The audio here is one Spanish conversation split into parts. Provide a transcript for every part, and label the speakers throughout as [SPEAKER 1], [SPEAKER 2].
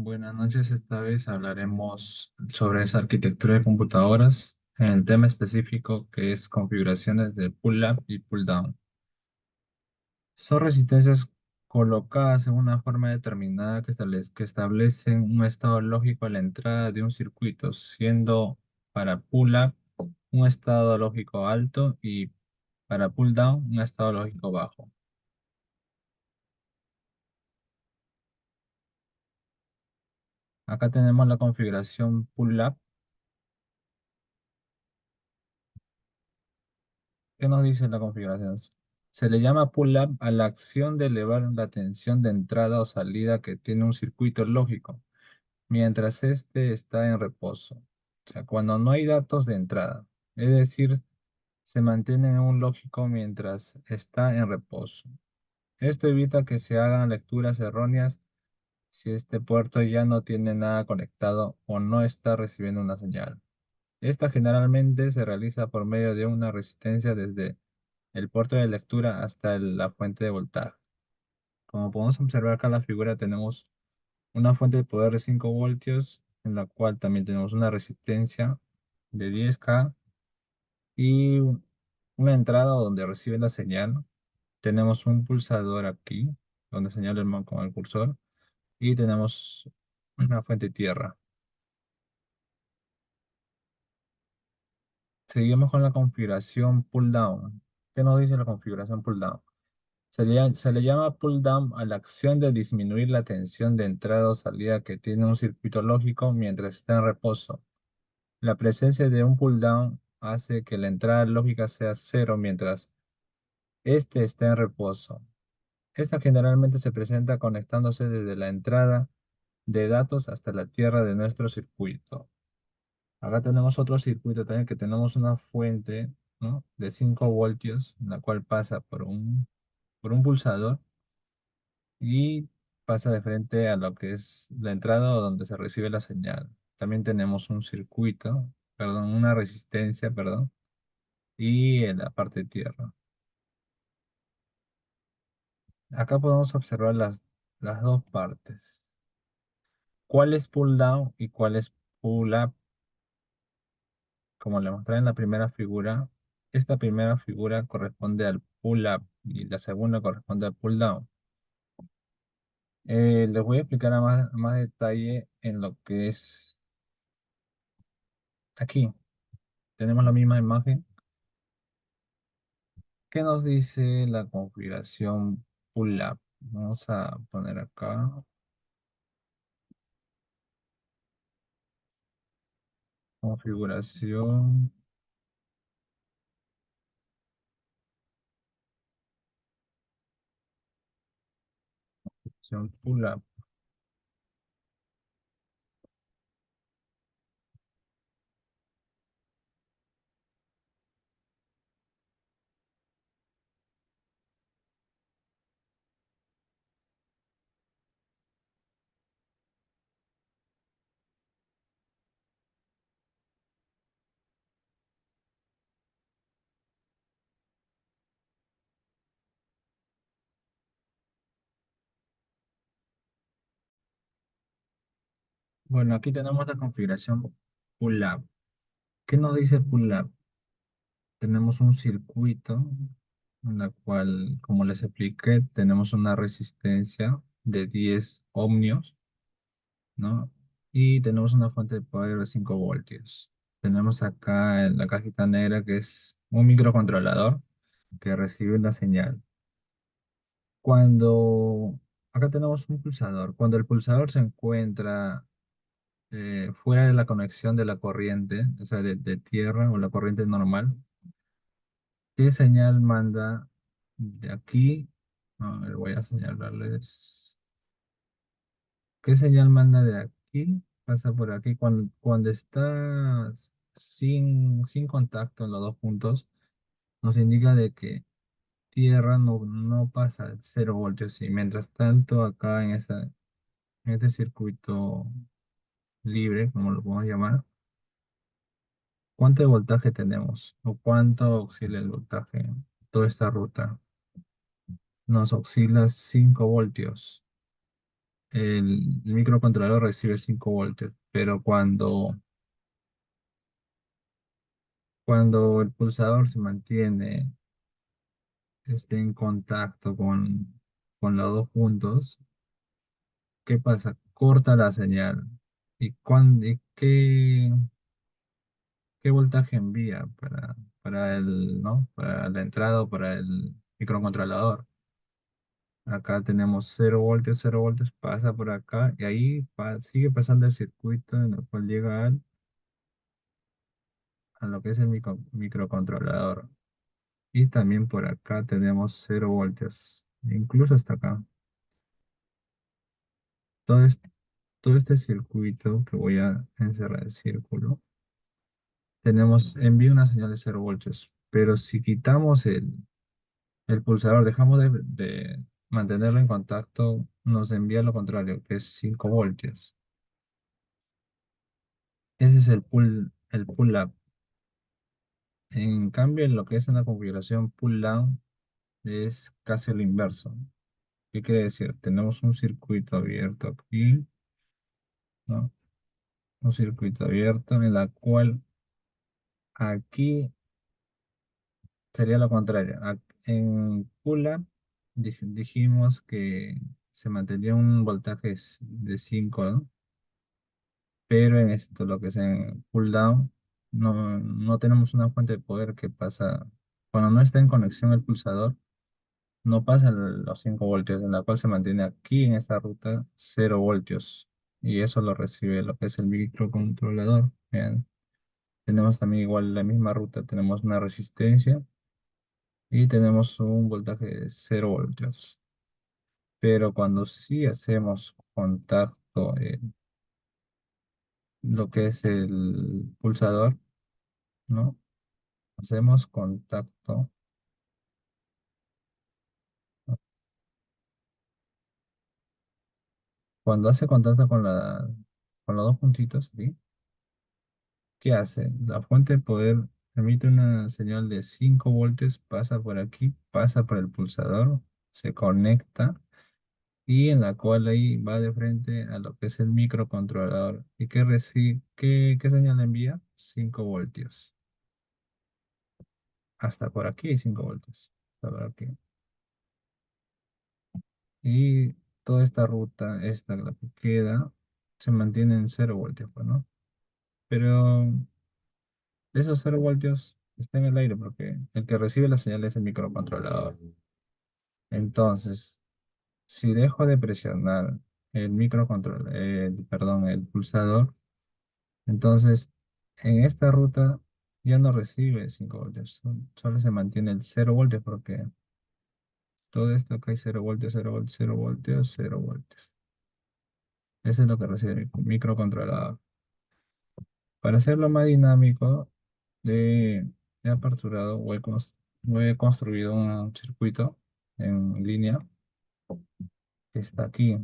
[SPEAKER 1] Buenas noches, esta vez hablaremos sobre esa arquitectura de computadoras en el tema específico que es configuraciones de pull-up y pull-down. Son resistencias colocadas en una forma determinada que establecen un estado lógico a la entrada de un circuito, siendo para pull-up un estado lógico alto y para pull-down un estado lógico bajo. Acá tenemos la configuración pull-up. ¿Qué nos dice la configuración? Se le llama pull-up a la acción de elevar la tensión de entrada o salida que tiene un circuito lógico, mientras éste está en reposo. O sea, cuando no hay datos de entrada. Es decir, se mantiene en un lógico mientras está en reposo. Esto evita que se hagan lecturas erróneas si este puerto ya no tiene nada conectado o no está recibiendo una señal. Esta generalmente se realiza por medio de una resistencia desde el puerto de lectura hasta la fuente de voltaje. Como podemos observar acá en la figura, tenemos una fuente de poder de 5 voltios, en la cual también tenemos una resistencia de 10K y una entrada donde recibe la señal. Tenemos un pulsador aquí, donde señala el man con el cursor, y tenemos una fuente de tierra. Seguimos con la configuración pull down. ¿Qué nos dice la configuración pull down? Se le llama pull down a la acción de disminuir la tensión de entrada o salida que tiene un circuito lógico mientras está en reposo. La presencia de un pull down hace que la entrada lógica sea cero mientras este está en reposo. Esta generalmente se presenta conectándose desde la entrada de datos hasta la tierra de nuestro circuito. Acá tenemos otro circuito también que tenemos una fuente, ¿no?, de 5 voltios, la cual pasa por un pulsador y pasa de frente a lo que es la entrada o donde se recibe la señal. También tenemos un circuito, perdón, una resistencia, perdón, y en la parte de tierra. Acá podemos observar las dos partes. ¿Cuál es pull down y cuál es pull up? Como le mostré en la primera figura, esta primera figura corresponde al pull up y la segunda corresponde al pull down. Les voy a explicar a más detalle en lo que es aquí. Tenemos la misma imagen. ¿Qué nos dice la configuración pull-up? Vamos a poner acá configuración pull-up. Bueno, aquí tenemos la configuración pull-up. ¿Qué nos dice pull-up? Tenemos un circuito en la cual, como les expliqué, tenemos una resistencia de 10 ohmios, ¿no? Y tenemos una fuente de poder de 5 voltios. Tenemos acá en la cajita negra que es un microcontrolador que recibe la señal. Cuando acá tenemos un pulsador, cuando el pulsador se encuentra fuera de la conexión de la corriente, o sea, de tierra o la corriente normal, ¿qué señal manda de aquí? A ver, voy a señalarles. ¿Qué señal manda de aquí? Pasa por aquí. Cuando está sin contacto en los dos puntos, nos indica de que tierra no pasa de 0 voltios. Y mientras tanto, acá en este circuito libre, como lo podemos llamar, ¿cuánto de voltaje tenemos? ¿O cuánto oscila el voltaje? Toda esta ruta nos oscila 5 voltios. el microcontrolador recibe 5 voltios, pero cuando el pulsador se mantiene en contacto con los dos puntos, ¿qué pasa? Corta la señal. ¿Y qué voltaje envía ¿no? Para la entrada o para el microcontrolador? Acá tenemos 0 voltios, pasa por acá y ahí sigue pasando el circuito en el cual llega a lo que es el microcontrolador. Y también por acá tenemos 0 voltios, incluso hasta acá. Todo este, todo este circuito que voy a encerrar el círculo, envía una señal de 0 voltios. Pero si quitamos el pulsador, dejamos de mantenerlo en contacto, nos envía lo contrario, que es 5 voltios. Ese es el pull up. En cambio, en lo que es una configuración pull down, es casi lo inverso. ¿Qué quiere decir? Tenemos un circuito abierto aquí, ¿no? Un circuito abierto en la cual aquí sería lo contrario. En pull-up dijimos que se mantenía un voltaje de 5, ¿no? Pero en esto, lo que es en pull-down, no tenemos una fuente de poder que pasa, cuando no está en conexión el pulsador, no pasa los 5 voltios, en la cual se mantiene aquí en esta ruta 0 voltios. Y eso lo recibe lo que es el microcontrolador. Vean, tenemos también igual la misma ruta, tenemos una resistencia y tenemos un voltaje de 0 voltios. Pero cuando sí hacemos contacto en lo que es el pulsador, ¿no? Hacemos contacto. Cuando hace contacto con los dos puntitos, ¿sí? ¿Qué hace? La fuente de poder emite una señal de 5 voltios, pasa por aquí, pasa por el pulsador, se conecta y en la cual ahí va de frente a lo que es el microcontrolador. ¿Y qué señal envía? 5 voltios. Hasta por aquí 5 voltios. Hasta por aquí. Y toda esta ruta, la que queda, se mantiene en 0 voltios, pues, ¿no? Pero esos 0 voltios están en el aire porque el que recibe la señal es el microcontrolador. Entonces, si dejo de presionar perdón, el pulsador, entonces en esta ruta ya no recibe 5 voltios, solo se mantiene el 0 voltios porque todo esto acá hay 0 voltios, 0 voltios, 0 voltios, 0 voltios. Eso es lo que recibe el microcontrolador. Para hacerlo más dinámico, he, he aperturado o he construido un circuito en línea que está aquí.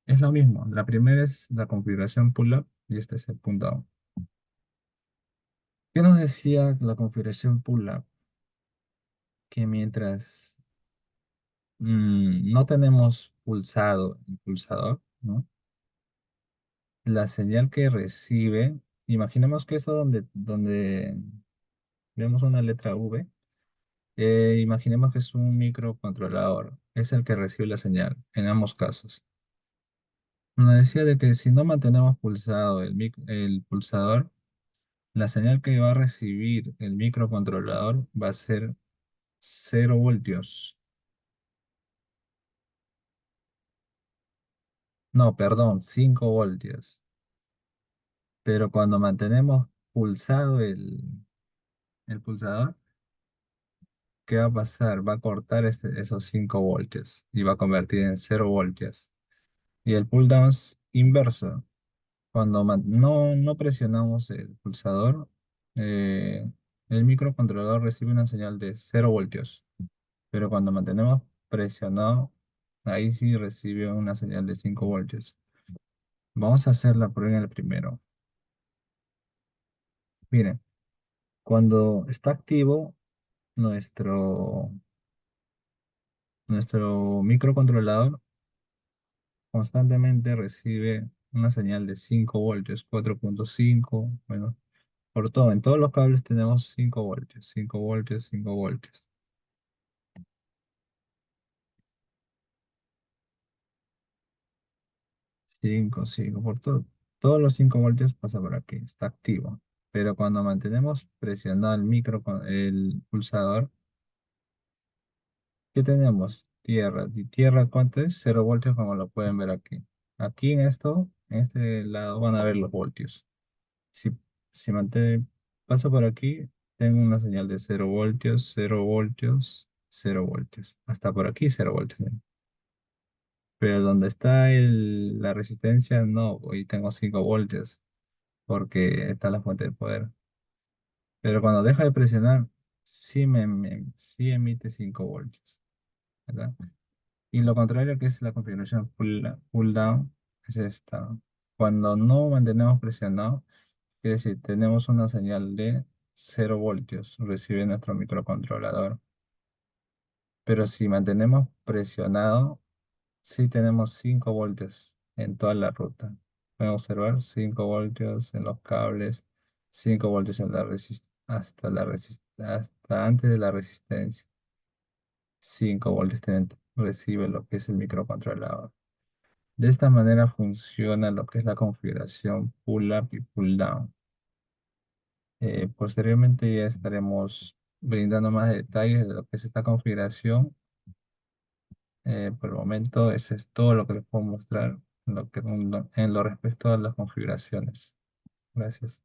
[SPEAKER 1] Es lo mismo. La primera es la configuración pull-up y este es el pull-down. ¿Qué nos decía la configuración pull-up? Que mientras no tenemos pulsado el pulsador, ¿no? La señal que recibe, imaginemos que esto donde vemos una letra V, imaginemos que es un microcontrolador, es el que recibe la señal en ambos casos. Nos decía de que si no mantenemos pulsado el pulsador, la señal que va a recibir el microcontrolador va a ser 0 voltios. No, perdón, 5 voltios. Pero cuando mantenemos pulsado el pulsador, ¿qué va a pasar? Va a cortar esos 5 voltios y va a convertir en 0 voltios. Y el pull down es inverso. Cuando no presionamos el pulsador, eh, el microcontrolador recibe una señal de 0 voltios. Pero cuando mantenemos presionado, ahí sí recibe una señal de 5 voltios. Vamos a hacer la prueba en el primero. Miren, cuando está activo nuestro, nuestro microcontrolador, constantemente recibe una señal de 5 voltios, 4,5. Bueno, por todo, en todos los cables tenemos 5 voltios, 5 voltios, 5 voltios. 5, 5, por todo. Todos los 5 voltios pasa por aquí, está activo. Pero cuando mantenemos presionado el el pulsador, ¿qué tenemos? Tierra. ¿Y tierra cuánto es? 0 voltios, como lo pueden ver aquí. Aquí en este lado van a ver los voltios. Si, si paso por aquí, tengo una señal de 0 voltios, 0 voltios, 0 voltios. Hasta por aquí 0 voltios. Pero donde está la resistencia, no, hoy tengo 5 voltios porque está la fuente de poder. Pero cuando deja de presionar, sí emite 5 voltios, ¿verdad? Y lo contrario que es la configuración pull down es esta. Cuando no mantenemos presionado, quiere decir, tenemos una señal de 0 voltios, recibe nuestro microcontrolador. Pero si mantenemos presionado, sí tenemos 5 voltios en toda la ruta. Pueden observar 5 voltios en los cables, 5 voltios en hasta antes de la resistencia. 5 voltios recibe lo que es el microcontrolador. De esta manera funciona lo que es la configuración pull up y pull down. Posteriormente ya estaremos brindando más detalles de lo que es esta configuración. Por el momento, ese es todo lo que les puedo mostrar en lo respecto a las configuraciones. Gracias.